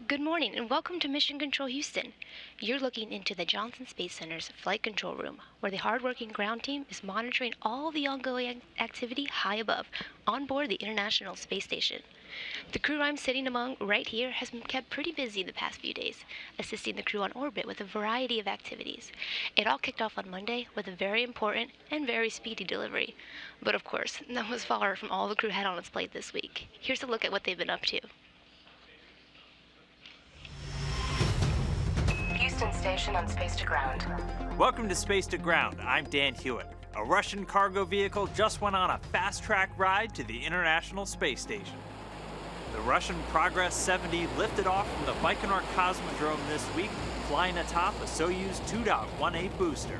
Good morning and welcome to Mission Control Houston. You're looking into the Johnson Space Center's Flight Control Room, where the hard-working ground team is monitoring all the ongoing activity high above, on board the International Space Station. The crew I'm sitting among right here has been kept pretty busy the past few days, assisting the crew on orbit with a variety of activities. It all kicked off on Monday with a very important and very speedy delivery. But of course, that was far from all the crew had on its plate this week. Here's a look at what they've been up to. Houston Station on Space to Ground. Welcome to Space to Ground. I'm Dan Hewitt. A Russian cargo vehicle just went on a fast-track ride to the International Space Station. The Russian Progress 70 lifted off from the Baikonur Cosmodrome this week, flying atop a Soyuz 2.18 booster.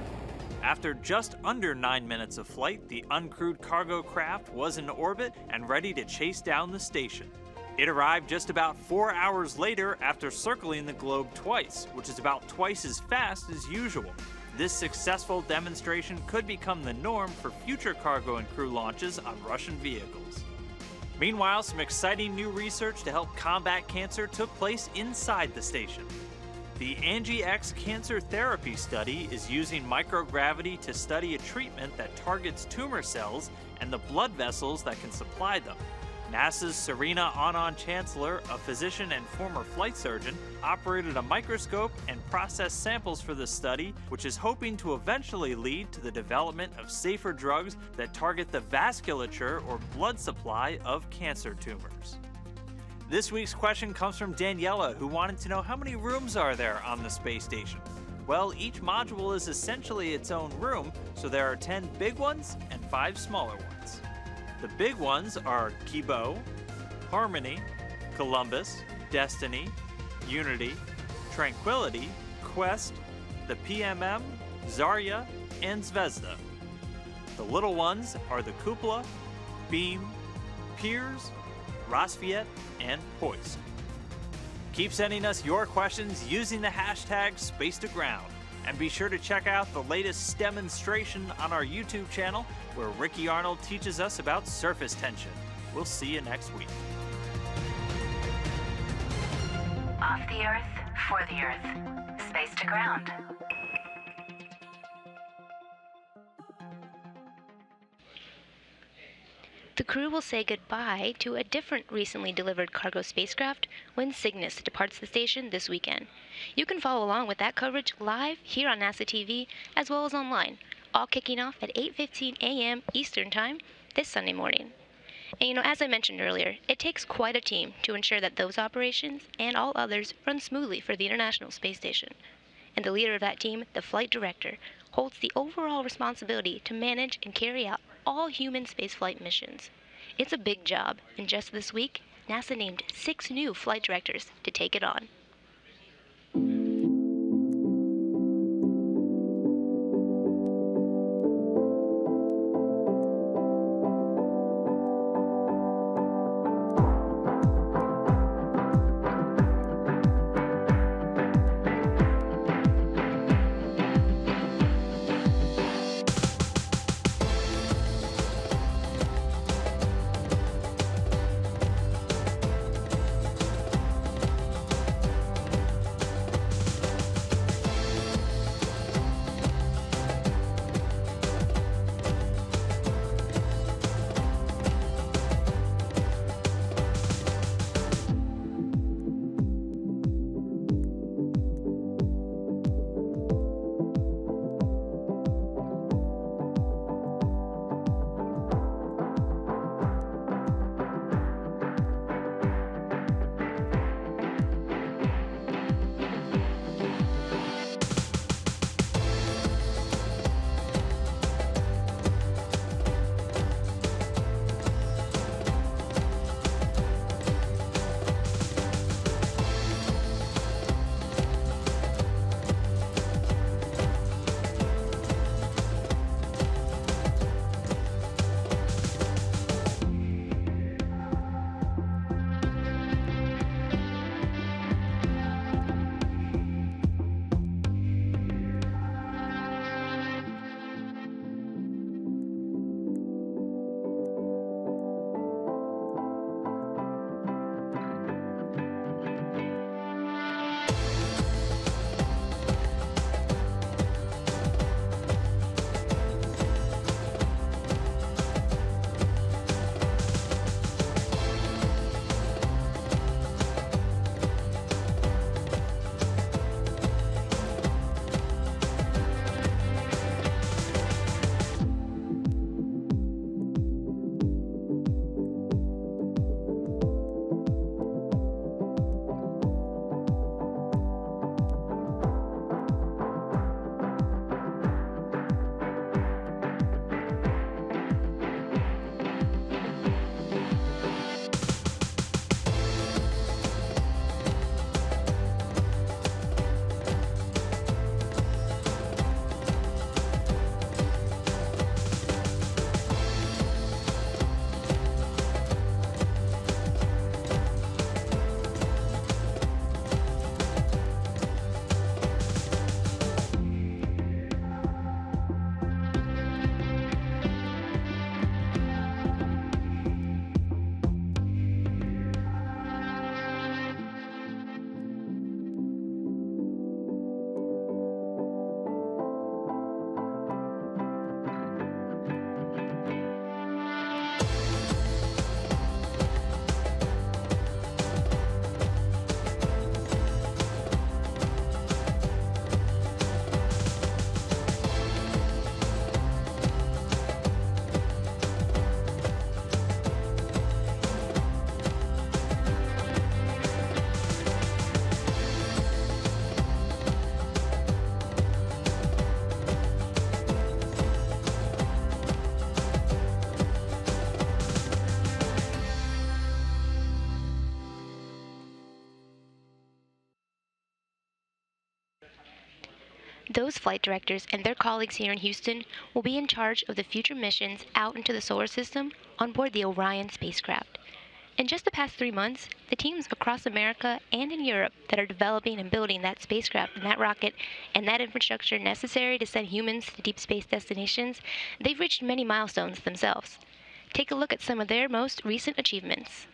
After just under 9 minutes of flight, the uncrewed cargo craft was in orbit and ready to chase down the station. It arrived just about 4 hours later after circling the globe twice, which is about twice as fast as usual. This successful demonstration could become the norm for future cargo and crew launches on Russian vehicles. Meanwhile, some exciting new research to help combat cancer took place inside the station. The AngieX Cancer Therapy Study is using microgravity to study a treatment that targets tumor cells and the blood vessels that can supply them. NASA's Serena Aunon Chancellor, a physician and former flight surgeon, operated a microscope and processed samples for the study, which is hoping to eventually lead to the development of safer drugs that target the vasculature or blood supply of cancer tumors. This week's question comes from Daniela, who wanted to know how many rooms are there on the space station. Well, each module is essentially its own room, so there are 10 big ones and 5 smaller ones. The big ones are Kibo, Harmony, Columbus, Destiny, Unity, Tranquility, Quest, the PMM, Zarya, and Zvezda. The little ones are the Cupola, Beam, Piers, Rassvet, and Poist. Keep sending us your questions using the hashtag #SpaceToGround. And be sure to check out the latest demonstration on our YouTube channel, where Ricky Arnold teaches us about surface tension. We'll see you next week. Off the Earth, for the Earth. Space to Ground. The crew will say goodbye to a different recently delivered cargo spacecraft when Cygnus departs the station this weekend. You can follow along with that coverage live here on NASA TV as well as online, all kicking off at 8:15 a.m. Eastern Time this Sunday morning. And as I mentioned earlier, it takes quite a team to ensure that those operations and all others run smoothly for the International Space Station. And the leader of that team, the flight director, holds the overall responsibility to manage and carry out all human spaceflight missions. It's a big job, and just this week, NASA named 6 new flight directors to take it on. Those flight directors and their colleagues here in Houston will be in charge of the future missions out into the solar system on board the Orion spacecraft. In just the past 3 months, the teams across America and in Europe that are developing and building that spacecraft and that rocket and that infrastructure necessary to send humans to deep space destinations, they've reached many milestones themselves. Take a look at some of their most recent achievements.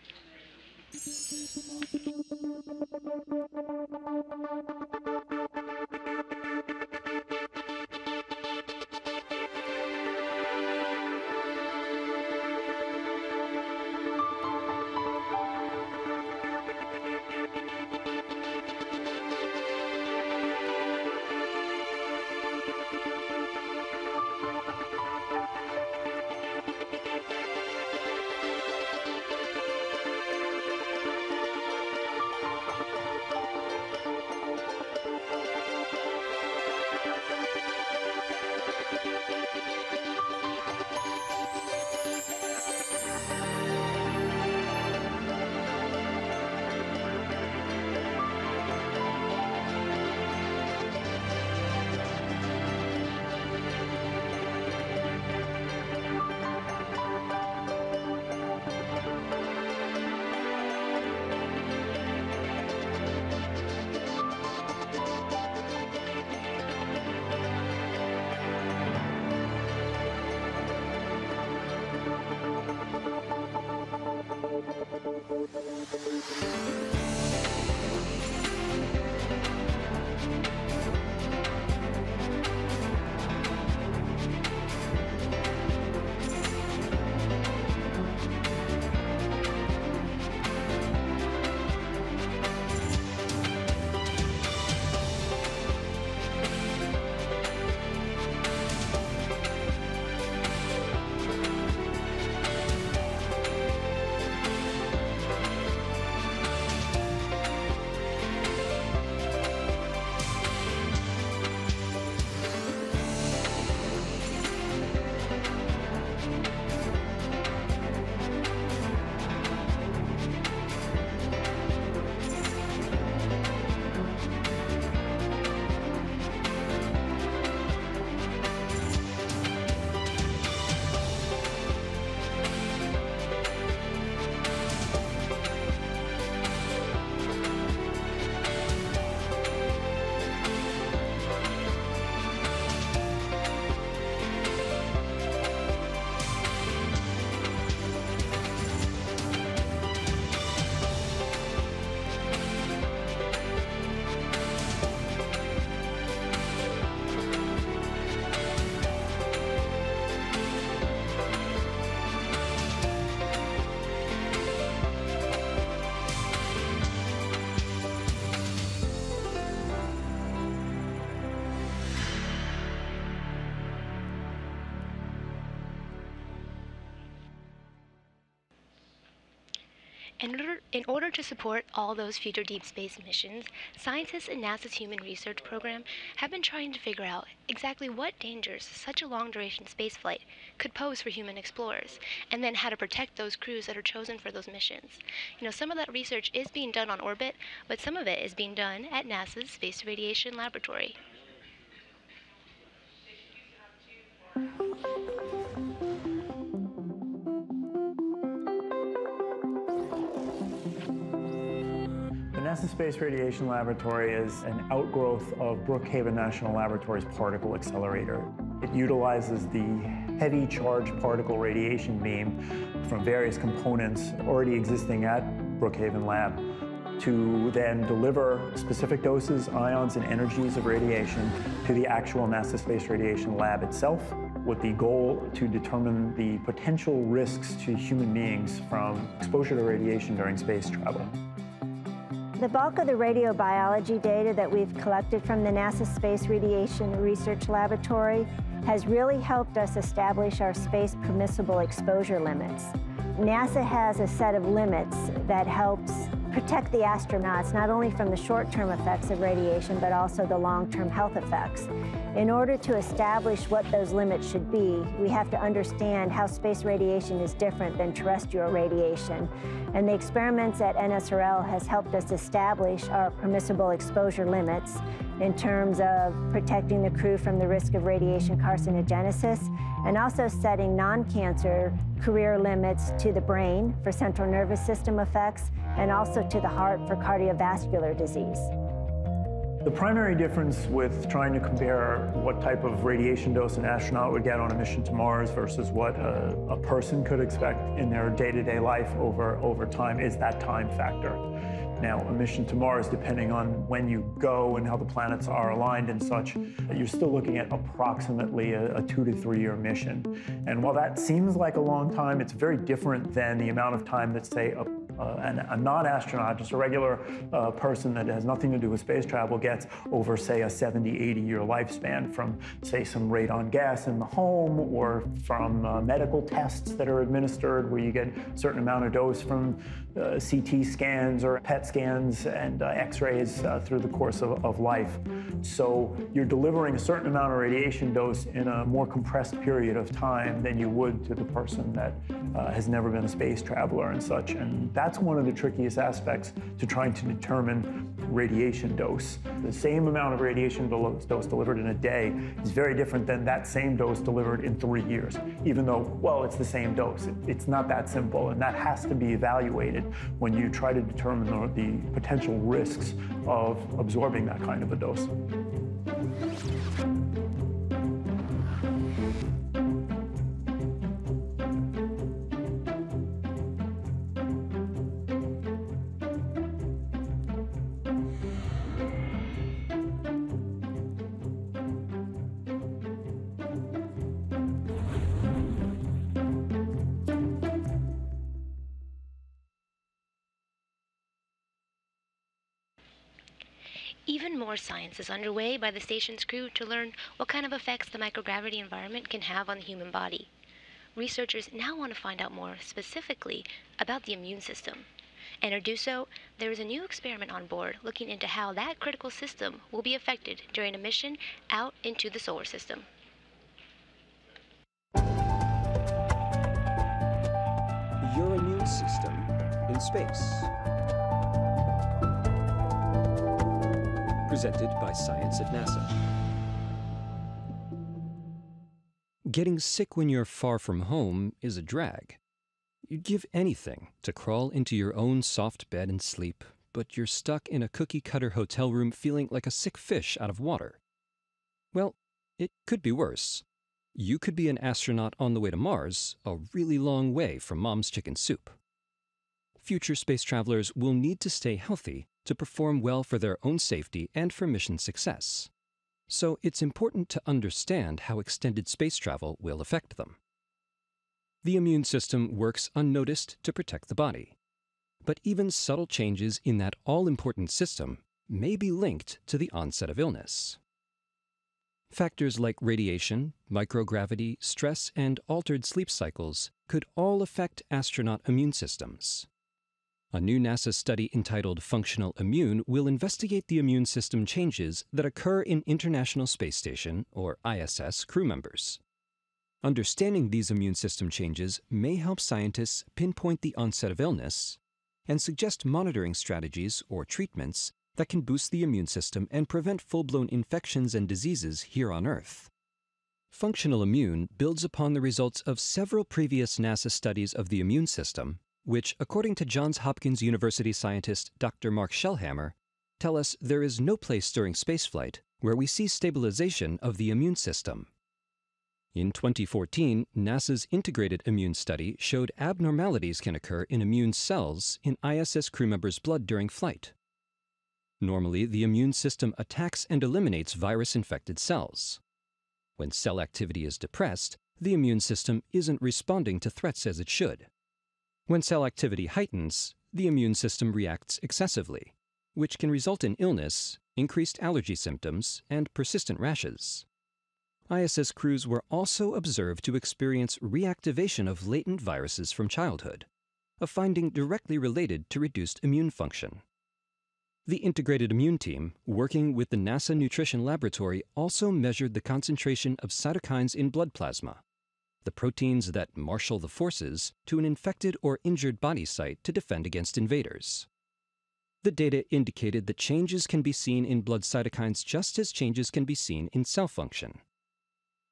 In order to support all those future deep space missions, scientists in NASA's Human Research Program have been trying to figure out exactly what dangers such a long-duration spaceflight could pose for human explorers, and then how to protect those crews that are chosen for those missions. Some of that research is being done on orbit, but some of it is being done at NASA's Space Radiation Laboratory. The NASA Space Radiation Laboratory is an outgrowth of Brookhaven National Laboratory's particle accelerator. It utilizes the heavy charged particle radiation beam from various components already existing at Brookhaven Lab to then deliver specific doses, ions, and energies of radiation to the actual NASA Space Radiation Lab itself, with the goal to determine the potential risks to human beings from exposure to radiation during space travel. The bulk of the radiobiology data that we've collected from the NASA Space Radiation Research Laboratory has really helped us establish our space permissible exposure limits. NASA has a set of limits that helps protect the astronauts not only from the short-term effects of radiation, but also the long-term health effects. In order to establish what those limits should be, we have to understand how space radiation is different than terrestrial radiation. And the experiments at NSRL has helped us establish our permissible exposure limits in terms of protecting the crew from the risk of radiation carcinogenesis, and also setting non-cancer career limits to the brain for central nervous system effects, and also to the heart for cardiovascular disease. The primary difference with trying to compare what type of radiation dose an astronaut would get on a mission to Mars versus what a person could expect in their day-to-day life over time is that time factor. Now, a mission to Mars, depending on when you go and how the planets are aligned and such, you're still looking at approximately a 2 to 3 year mission. And while that seems like a long time, it's very different than the amount of time that, say, a non-astronaut, just a regular person that has nothing to do with space travel gets over, say, a 70, 80-year lifespan from, say, some radon gas in the home or from medical tests that are administered where you get a certain amount of dose from CT scans or PET scans and X-rays through the course of life. So you're delivering a certain amount of radiation dose in a more compressed period of time than you would to the person that has never been a space traveler and such. And that's one of the trickiest aspects to trying to determine radiation dose. The same amount of radiation dose delivered in a day is very different than that same dose delivered in 3 years, even though, well, it's the same dose. It's not that simple, and that has to be evaluated when you try to determine the potential risks of absorbing that kind of a dose. Even more science is underway by the station's crew to learn what kind of effects the microgravity environment can have on the human body. Researchers now want to find out more specifically about the immune system. And to do so, there is a new experiment on board looking into how that critical system will be affected during a mission out into the solar system. Your immune system in space. Presented by Science at NASA. Getting sick when you're far from home is a drag. You'd give anything to crawl into your own soft bed and sleep, but you're stuck in a cookie-cutter hotel room feeling like a sick fish out of water. Well, it could be worse. You could be an astronaut on the way to Mars, a really long way from mom's chicken soup. Future space travelers will need to stay healthy to perform well for their own safety and for mission success. So it's important to understand how extended space travel will affect them. The immune system works unnoticed to protect the body. But even subtle changes in that all-important system may be linked to the onset of illness. Factors like radiation, microgravity, stress, and altered sleep cycles could all affect astronaut immune systems. A new NASA study entitled Functional Immune will investigate the immune system changes that occur in International Space Station, or ISS, crew members. Understanding these immune system changes may help scientists pinpoint the onset of illness and suggest monitoring strategies or treatments that can boost the immune system and prevent full-blown infections and diseases here on Earth. Functional Immune builds upon the results of several previous NASA studies of the immune system, which, according to Johns Hopkins University scientist Dr. Mark Shellhammer, tell us there is no place during spaceflight where we see stabilization of the immune system. In 2014, NASA's Integrated Immune Study showed abnormalities can occur in immune cells in ISS crew members' blood during flight. Normally, the immune system attacks and eliminates virus-infected cells. When cell activity is depressed, the immune system isn't responding to threats as it should. When cell activity heightens, the immune system reacts excessively, which can result in illness, increased allergy symptoms, and persistent rashes. ISS crews were also observed to experience reactivation of latent viruses from childhood, a finding directly related to reduced immune function. The Integrated Immune Team, working with the NASA Nutrition Laboratory, also measured the concentration of cytokines in blood plasma, the proteins that marshal the forces to an infected or injured body site to defend against invaders. The data indicated that changes can be seen in blood cytokines just as changes can be seen in cell function.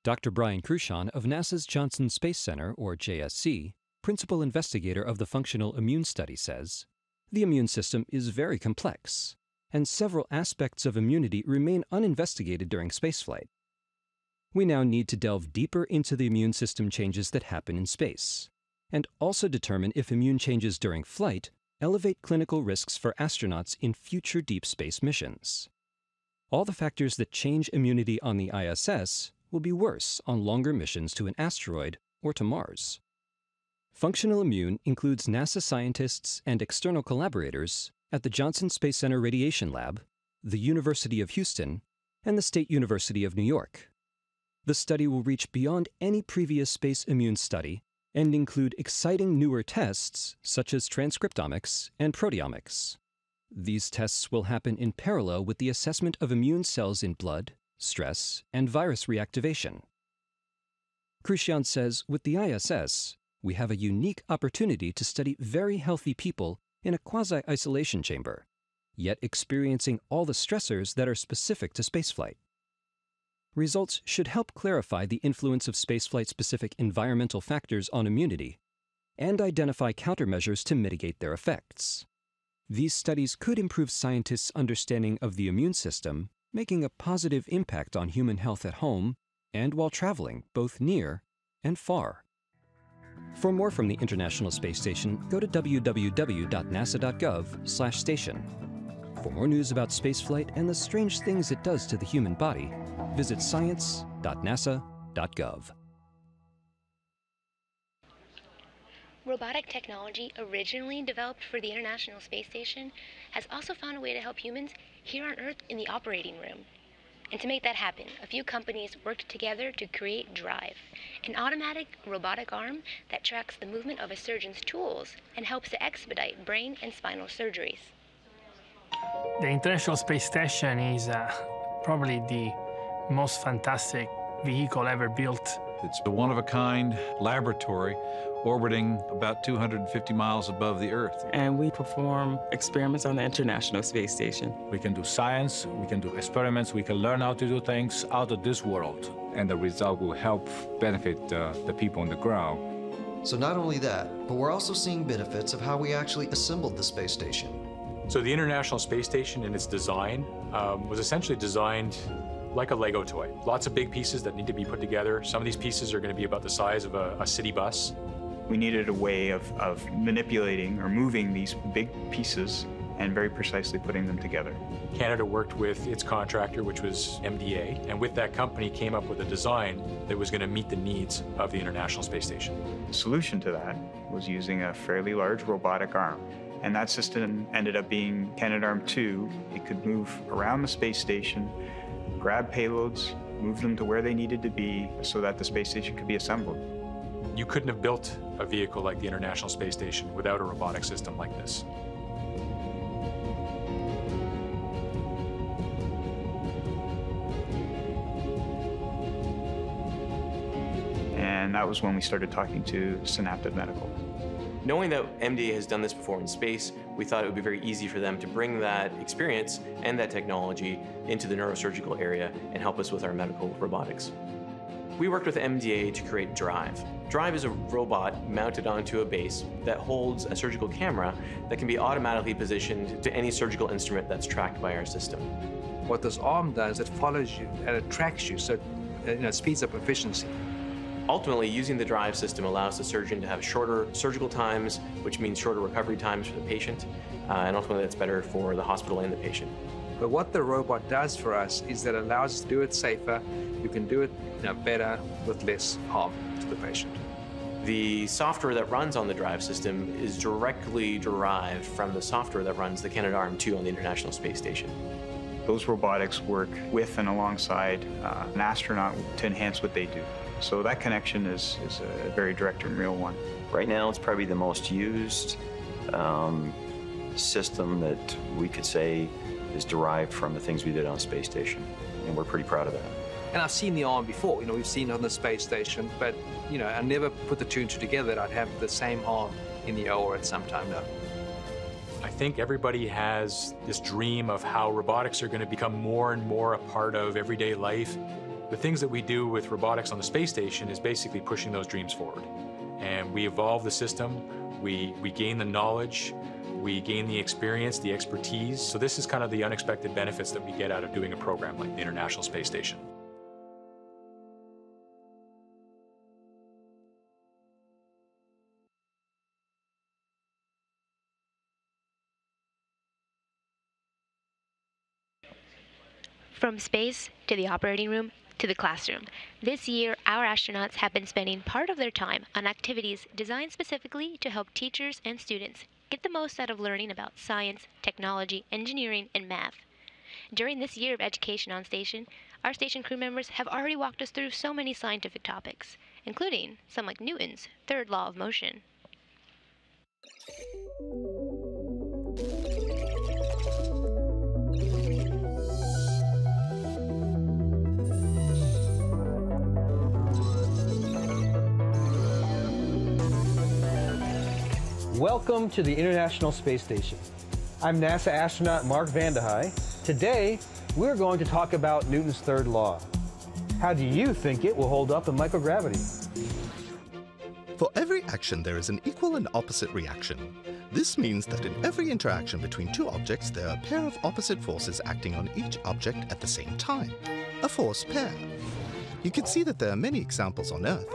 Dr. Brian Cruchon of NASA's Johnson Space Center, or JSC, principal investigator of the Functional Immune Study, says, "The immune system is very complex, and several aspects of immunity remain uninvestigated during spaceflight. We now need to delve deeper into the immune system changes that happen in space, and also determine if immune changes during flight elevate clinical risks for astronauts in future deep space missions. All the factors that change immunity on the ISS will be worse on longer missions to an asteroid or to Mars." Functional Immune includes NASA scientists and external collaborators at the Johnson Space Center Radiation Lab, the University of Houston, and the State University of New York. The study will reach beyond any previous space immune study and include exciting newer tests such as transcriptomics and proteomics. These tests will happen in parallel with the assessment of immune cells in blood, stress, and virus reactivation. Cruchon says with the ISS, we have a unique opportunity to study very healthy people in a quasi-isolation chamber, yet experiencing all the stressors that are specific to spaceflight. Results should help clarify the influence of spaceflight-specific environmental factors on immunity and identify countermeasures to mitigate their effects. These studies could improve scientists' understanding of the immune system, making a positive impact on human health at home and while traveling both near and far. For more from the International Space Station, go to www.nasa.gov/station. For more news about spaceflight and the strange things it does to the human body, visit science.nasa.gov. Robotic technology, originally developed for the International Space Station, has also found a way to help humans here on Earth in the operating room. And to make that happen, a few companies worked together to create Drive, an automatic robotic arm that tracks the movement of a surgeon's tools and helps to expedite brain and spinal surgeries. The International Space Station is probably the most fantastic vehicle ever built. It's a one-of-a-kind laboratory orbiting about 250 miles above the Earth. And we perform experiments on the International Space Station. We can do science, we can do experiments, we can learn how to do things out of this world. And the result will help benefit the people on the ground. So not only that, but we're also seeing benefits of how we actually assembled the space station. So the International Space Station in its design was essentially designed like a Lego toy. Lots of big pieces that need to be put together. Some of these pieces are going to be about the size of a city bus. We needed a way of manipulating or moving these big pieces and very precisely putting them together. Canada worked with its contractor, which was MDA, and with that company came up with a design that was going to meet the needs of the International Space Station. The solution to that was using a fairly large robotic arm. And that system ended up being Canadarm2. It could move around the space station, grab payloads, move them to where they needed to be so that the space station could be assembled. You couldn't have built a vehicle like the International Space Station without a robotic system like this. And that was when we started talking to Synaptive Medical. Knowing that MDA has done this before in space, we thought it would be very easy for them to bring that experience and that technology into the neurosurgical area and help us with our medical robotics. We worked with MDA to create Drive. Drive is a robot mounted onto a base that holds a surgical camera that can be automatically positioned to any surgical instrument that's tracked by our system. What this arm does, it follows you and it tracks you, so it speeds up efficiency. Ultimately, using the Drive system allows the surgeon to have shorter surgical times, which means shorter recovery times for the patient, and ultimately that's better for the hospital and the patient. But what the robot does for us is that it allows us to do it safer. You can do it better with less harm to the patient. The software that runs on the Drive system is directly derived from the software that runs the Canadarm2 on the International Space Station. Those robotics work with and alongside an astronaut to enhance what they do. So that connection is a very direct and real one. Right now, it's probably the most used system that we could say is derived from the things we did on Space Station, and we're pretty proud of that. And I've seen the arm before, we've seen it on the space station, but, I never put the two and two together that I'd have the same arm in the OR at some time now. I think everybody has this dream of how robotics are going to become more and more a part of everyday life. The things that we do with robotics on the space station is basically pushing those dreams forward. And we evolve the system, we gain the knowledge, we gain the experience, the expertise. So this is kind of the unexpected benefits that we get out of doing a program like the International Space Station. From space to the operating room to the classroom, this year our astronauts have been spending part of their time on activities designed specifically to help teachers and students get the most out of learning about science, technology, engineering, and math. During this year of education on station, our station crew members have already walked us through so many scientific topics, including some like Newton's third law of motion. Welcome to the International Space Station. I'm NASA astronaut Mark Vandehei. Today, we're going to talk about Newton's third law. How do you think it will hold up in microgravity? For every action, there is an equal and opposite reaction. This means that in every interaction between two objects, there are a pair of opposite forces acting on each object at the same time. A force pair. You can see that there are many examples on Earth.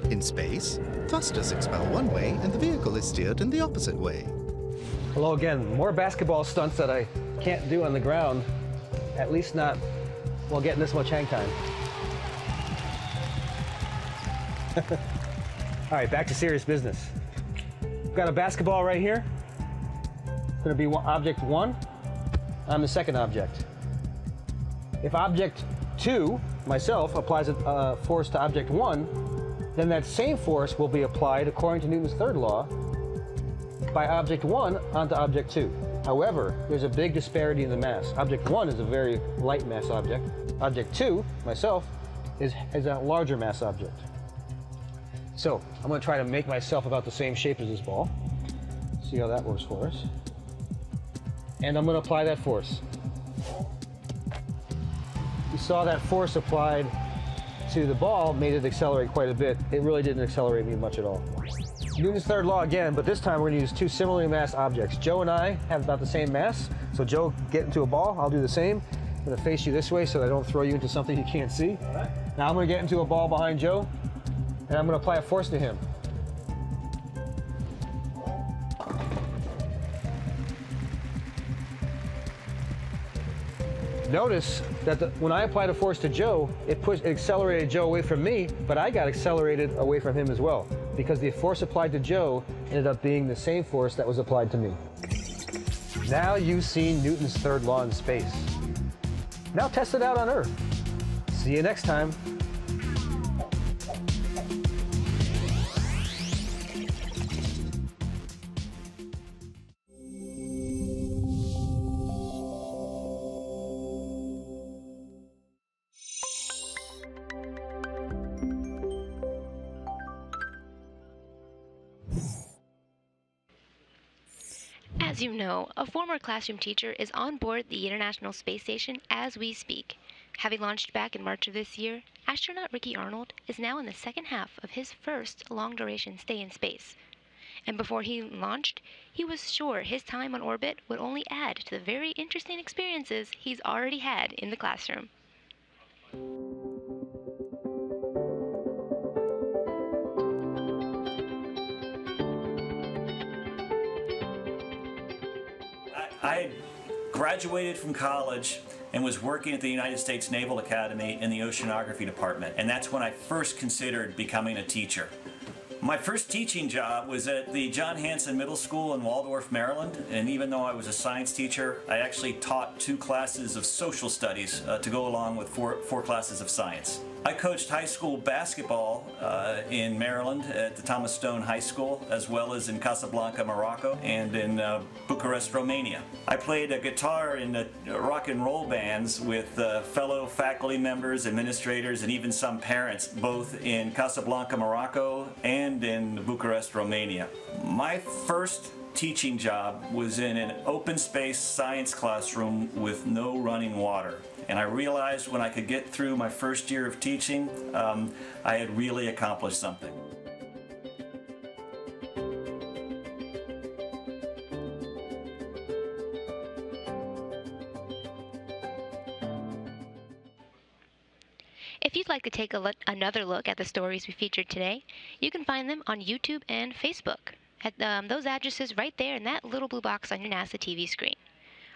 In space, thrusters expel one way and the vehicle is steered in the opposite way. Hello again. More basketball stunts that I can't do on the ground, at least not while getting this much hang time. All right, back to serious business. We've got a basketball right here. It's going to be object 1. I'm the second object. If object 2, myself, applies a force to object 1, then that same force will be applied, according to Newton's third law, by object 1 onto object 2. However, there's a big disparity in the mass. Object 1 is a very light mass object. Object 2, myself, is a larger mass object. So, I'm going to try to make myself about the same shape as this ball. See how that works for us. And I'm going to apply that force. You saw that force applied to the ball made it accelerate quite a bit. It really didn't accelerate me much at all. Newton's third law again, but this time we're going to use two similarly massed objects. Joe and I have about the same mass, so Joe, get into a ball. I'll do the same. I'm going to face you this way so that I don't throw you into something you can't see. Now I'm going to get into a ball behind Joe, and I'm going to apply a force to him. Notice that when I applied a force to Joe, it accelerated Joe away from me, but I got accelerated away from him as well, because the force applied to Joe ended up being the same force that was applied to me. Now you've seen Newton's third law in space. Now test it out on Earth. See you next time. As you know, a former classroom teacher is on board the International Space Station as we speak. Having launched back in March of this year, astronaut Ricky Arnold is now in the second half of his first long-duration stay in space. And before he launched, he was sure his time on orbit would only add to the very interesting experiences he's already had in the classroom. I graduated from college and was working at the United States Naval Academy in the oceanography department, and that's when I first considered becoming a teacher. My first teaching job was at the John Hanson Middle School in Waldorf, Maryland, and even though I was a science teacher, I actually taught 2 classes of social studies to go along with four classes of science. I coached high school basketball in Maryland at the Thomas Stone High School, as well as in Casablanca, Morocco, and in Bucharest, Romania. I played a guitar in the rock and roll bands with fellow faculty members, administrators, and even some parents, both in Casablanca, Morocco, and in Bucharest, Romania. My first teaching job was in an open space science classroom with no running water. And I realized when I could get through my first year of teaching, I had really accomplished something. If you'd like to take another look at the stories we featured today, you can find them on YouTube and Facebook at those addresses right there in that little blue box on your NASA TV screen.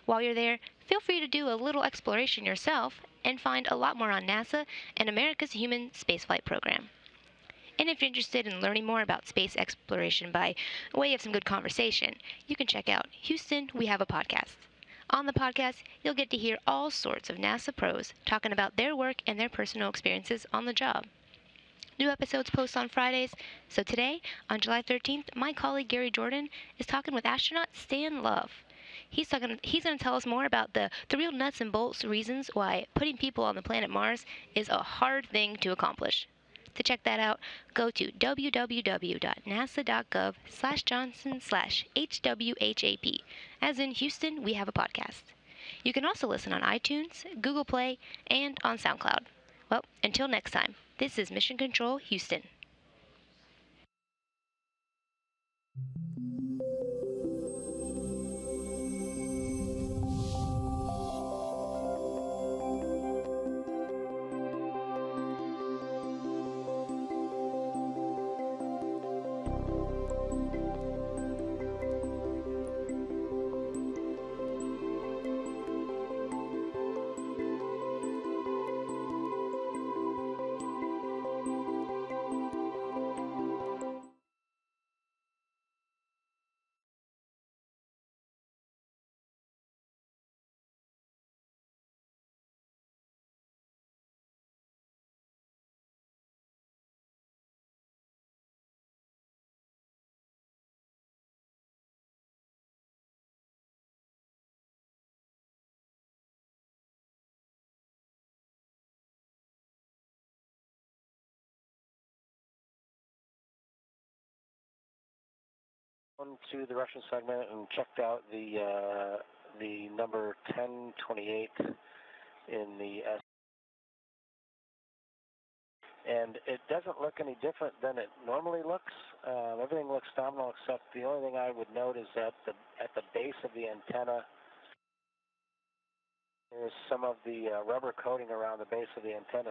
While you're there, feel free to do a little exploration yourself and find a lot more on NASA and America's human spaceflight program. And if you're interested in learning more about space exploration by way of some good conversation, you can check out Houston, We Have a Podcast. On the podcast, you'll get to hear all sorts of NASA pros talking about their work and their personal experiences on the job. New episodes post on Fridays, so today, on July 13th, my colleague Gary Jordan is talking with astronaut Stan Love. He's going to tell us more about the real nuts and bolts reasons why putting people on the planet Mars is a hard thing to accomplish. To check that out, go to www.nasa.gov/Johnson/HWHAP. As in Houston, we have a podcast. You can also listen on iTunes, Google Play, and on SoundCloud. Well, until next time, this is Mission Control Houston. To the Russian segment and checked out the number 1028 in the S, and it doesn't look any different than it normally looks. Everything looks nominal, except the only thing I would note is that at the base of the antenna, there's some of the rubber coating around the base of the antenna